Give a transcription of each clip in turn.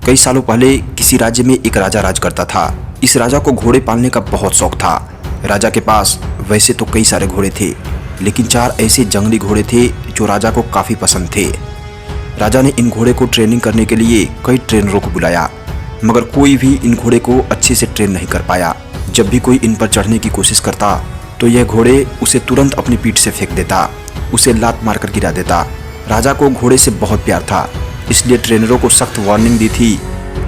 कई सालों पहले किसी राज्य में एक राजा राज करता था। इस राजा को घोड़े पालने का बहुत शौक था। राजा के पास वैसे तो कई सारे घोड़े थे, लेकिन 4 ऐसे जंगली घोड़े थे जो राजा को काफ़ी पसंद थे। राजा ने इन घोड़े को ट्रेनिंग करने के लिए कई ट्रेनरों को बुलाया, मगर कोई भी इन घोड़े को अच्छे से ट्रेन नहीं कर पाया। जब भी कोई इन पर चढ़ने की कोशिश करता तो यह घोड़े उसे तुरंत अपनी पीठ से फेंक देता, उसे लात मारकर गिरा देता। राजा को घोड़े से बहुत प्यार था, इसलिए ट्रेनरों को सख्त वार्निंग दी थी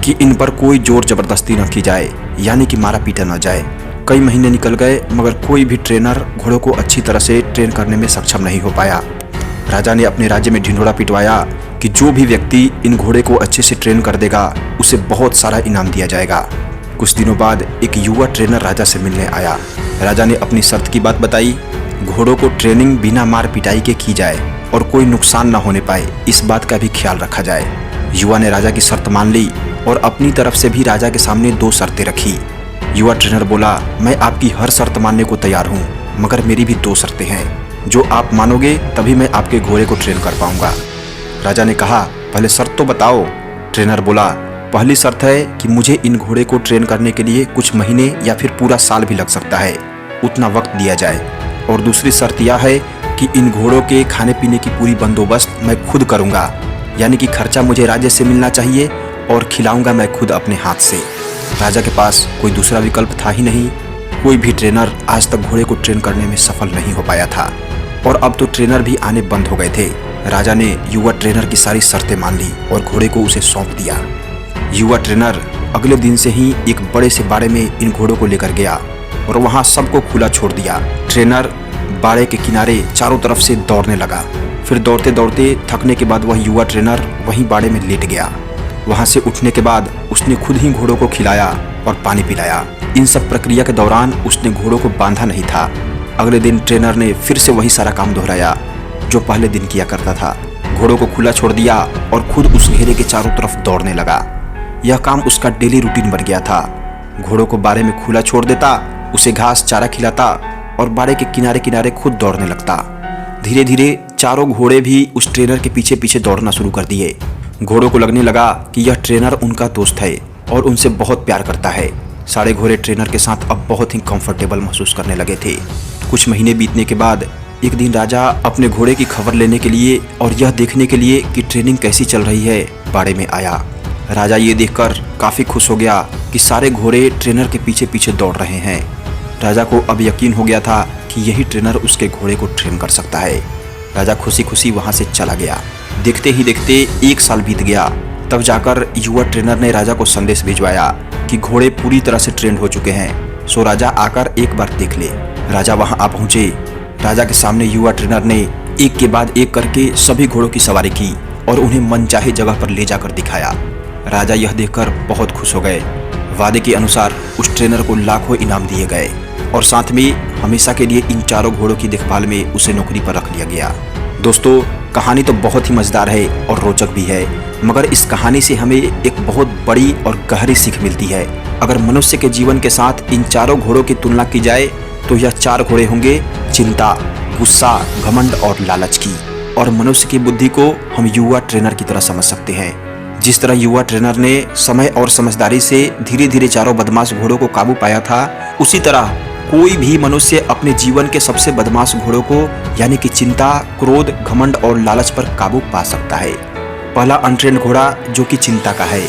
कि इन पर कोई जोर जबरदस्ती न की जाए, यानी कि मारा पीटा न जाए। कई महीने निकल गए, मगर कोई भी ट्रेनर घोड़ों को अच्छी तरह से ट्रेन करने में सक्षम नहीं हो पाया। राजा ने अपने राज्य में ढिंढोरा पिटवाया कि जो भी व्यक्ति इन घोड़े को अच्छे से ट्रेन कर देगा उसे बहुत सारा इनाम दिया जाएगा। कुछ दिनों बाद एक युवा ट्रेनर राजा से मिलने आया। राजा ने अपनी शर्त की बात बताई। घोड़ों को ट्रेनिंग बिना मार पिटाई के की जाए और कोई नुकसान न होने पाए, इस बात का भी ख्याल रखा जाए। युवा ने राजा की शर्त मान ली और अपनी तरफ से भी राजा के सामने 2 शर्तें रखी। युवा ट्रेनर बोला, मैं आपकी हर शर्त मानने को तैयार हूँ, मगर मेरी भी 2 शर्तें हैं। जो आप मानोगे तभी मैं आपके घोड़े को ट्रेन कर पाऊंगा। राजा ने कहा, पहले शर्त तो बताओ। ट्रेनर बोला, पहली शर्त है कि मुझे इन घोड़े को ट्रेन करने के लिए कुछ महीने या फिर पूरा साल भी लग सकता है, उतना वक्त दिया जाए। और दूसरी शर्त यह है कि इन घोड़ों के खाने पीने की पूरी बंदोबस्त मैं खुद करूंगा, यानी कि खर्चा मुझे राज्य से मिलना चाहिए और खिलाऊंगा मैं खुद अपने हाथ से। राजा के पास कोई दूसरा विकल्प था ही नहीं। कोई भी ट्रेनर आज तक घोड़े को ट्रेन करने में सफल नहीं हो पाया था, और अब तो ट्रेनर भी आने बंद हो गए थे। राजा ने युवा ट्रेनर की सारी शर्तें मान ली और घोड़े को उसे सौंप दिया। युवा ट्रेनर अगले दिन से ही एक बड़े से बाड़े में इन घोड़ों को लेकर गया और वहां सबको खुला छोड़ दिया। ट्रेनर बाड़े के किनारे चारों तरफ से दौड़ने लगा। फिर दौड़ते दौड़ते थकने के बाद वह युवा ट्रेनर वहीं बाड़े में लेट गया। वहां से उठने के बाद उसने खुद ही घोड़ों को खिलाया और पानी पिलाया। इन सब प्रक्रिया के दौरान उसने घोड़ों को बांधा नहीं था। अगले दिन ट्रेनर ने फिर से वही सारा काम दोहराया जो पहले दिन किया करता था। घोड़ों को खुला छोड़ दिया और खुद उस घेरे के चारों तरफ दौड़ने लगा। यह काम उसका डेली रूटीन बन गया था। घोड़ों को बाड़े में खुला छोड़ देता, उसे घास चारा खिलाता और बाड़े के किनारे किनारे खुद दौड़ने लगता। धीरे धीरे चारों घोड़े भी उस ट्रेनर के पीछे पीछे दौड़ना शुरू कर दिए। घोड़ों को लगने लगा कि यह ट्रेनर उनका दोस्त है और उनसे बहुत प्यार करता है। सारे घोड़े ट्रेनर के साथ अब बहुत ही कंफर्टेबल महसूस करने लगे थे। कुछ महीने बीतने के बाद एक दिन राजा अपने घोड़े की खबर लेने के लिए और यह देखने के लिए कि ट्रेनिंग कैसी चल रही है बाड़े में आया। राजा ये देखकर काफ़ी खुश हो गया कि सारे घोड़े ट्रेनर के पीछे पीछे दौड़ रहे हैं। राजा को अब यकीन हो गया था कि यही ट्रेनर उसके घोड़े को ट्रेन कर सकता है। राजा खुशी खुशी वहां से चला गया। देखते ही देखते 1 साल बीत गया। तब जाकर युवा ट्रेनर ने राजा को संदेश भिजवाया कि घोड़े पूरी तरह से ट्रेंड हो चुके हैं, सो राजा आकर एक बार देख ले। राजा वहां आ पहुंचे। राजा के सामने युवा ट्रेनर ने एक के बाद एक करके सभी घोड़ों की सवारी की और उन्हें मनचाहे जगह पर ले जाकर दिखाया। राजा यह देखकर बहुत खुश हो गए। वादे के अनुसार उस ट्रेनर को लाखों इनाम दिए गए और साथ में हमेशा के लिए इन चारों घोड़ों की देखभाल में उसे नौकरी पर रख लिया गया। दोस्तों, कहानी तो बहुत ही मजेदार है और रोचक भी है, मगर इस कहानी से हमें एक बहुत बड़ी और गहरी सीख मिलती है। अगर मनुष्य के जीवन के साथ इन चारों घोड़ों की तुलना की जाए तो यह 4 घोड़े होंगे चिंता, गुस्सा, घमंड और लालच की। और मनुष्य की बुद्धि को हम युवा ट्रेनर की तरह समझ सकते हैं। जिस तरह युवा ट्रेनर ने समय और समझदारी से धीरे धीरे चारों बदमाश घोड़ों को काबू पाया था, उसी तरह कोई भी मनुष्य अपने जीवन के सबसे बदमाश घोड़ों को यानी कि चिंता, क्रोध, घमंड और लालच पर काबू पा सकता है। पहला अनट्रेंड घोड़ा जो कि चिंता का है।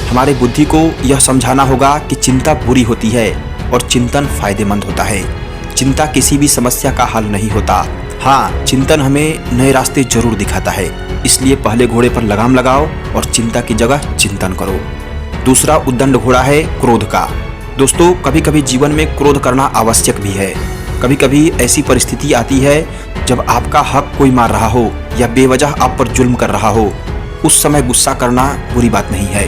हमारे बुद्धि को यह समझाना होगा कि चिंता बुरी होती है और चिंतन फायदेमंद होता है। चिंता किसी भी समस्या का हल नहीं होता। हाँ, चिंतन हमें नए रास्ते जरूर दिखाता है। इसलिए पहले घोड़े पर लगाम लगाओ और चिंता की जगह चिंतन करो। दूसरा उद्दंड घोड़ा है क्रोध का। दोस्तों, कभी कभी जीवन में क्रोध करना आवश्यक भी है। कभी कभी ऐसी परिस्थिति आती है जब आपका हक कोई मार रहा हो या बेवजह आप पर जुल्म कर रहा हो। उस समय गुस्सा करना बुरी बात नहीं है,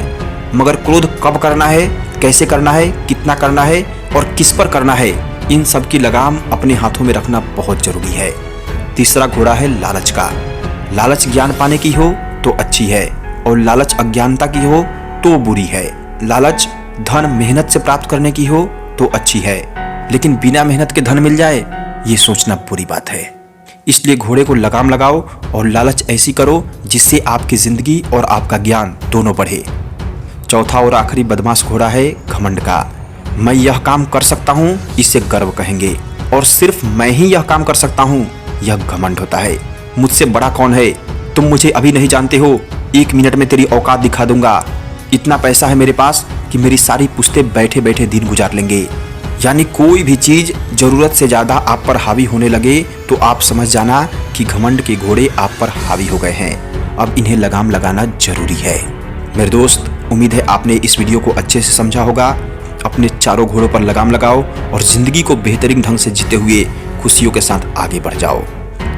मगर क्रोध कब करना है, कैसे करना है, कितना करना है और किस पर करना है, इन सब की लगाम अपने हाथों में रखना बहुत जरूरी है। तीसरा घोड़ा है लालच का। लालच ज्ञान पाने की हो तो अच्छी है और लालच अज्ञानता की हो तो बुरी है। लालच धन मेहनत से प्राप्त करने की हो तो अच्छी है, लेकिन बिना मेहनत के धन मिल जाए ये सोचना बुरी बात है। इसलिए घोड़े को लगाम लगाओ और लालच ऐसी करो जिससे आपकी जिंदगी और आपका ज्ञान दोनों बढ़े। चौथा और आखिरी बदमाश घोड़ा है घमंड का। मैं यह काम कर सकता हूँ, इसे गर्व कहेंगे, और सिर्फ मैं ही यह काम कर सकता हूँ, यह घमंड होता है। मुझसे बड़ा कौन है? तुम मुझे अभी नहीं जानते हो। 1 मिनट में तेरी औकात दिखा दूंगा। इतना पैसा है मेरे पास कि मेरी सारी पुश्तें बैठे बैठे दिन गुजार लेंगे। यानी कोई भी चीज जरूरत से ज्यादा आप पर हावी होने लगे तो आप समझ जाना कि घमंड के घोड़े आप पर हावी हो गए हैं। अब इन्हें लगाम लगाना जरूरी है। मेरे दोस्त, उम्मीद है आपने इस वीडियो को अच्छे से समझा होगा। अपने चारों घोड़ों पर लगाम लगाओ और जिंदगी को बेहतरीन ढंग से जीते हुए खुशियों के साथ आगे बढ़ जाओ।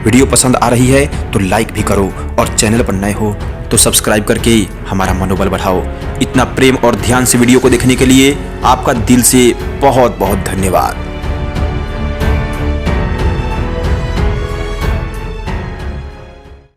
वीडियो पसंद आ रही है तो लाइक भी करो और चैनल पर नए हो तो सब्सक्राइब करके हमारा मनोबल बढ़ाओ। इतना प्रेम और ध्यान से वीडियो को देखने के लिए आपका दिल से बहुत बहुत धन्यवाद।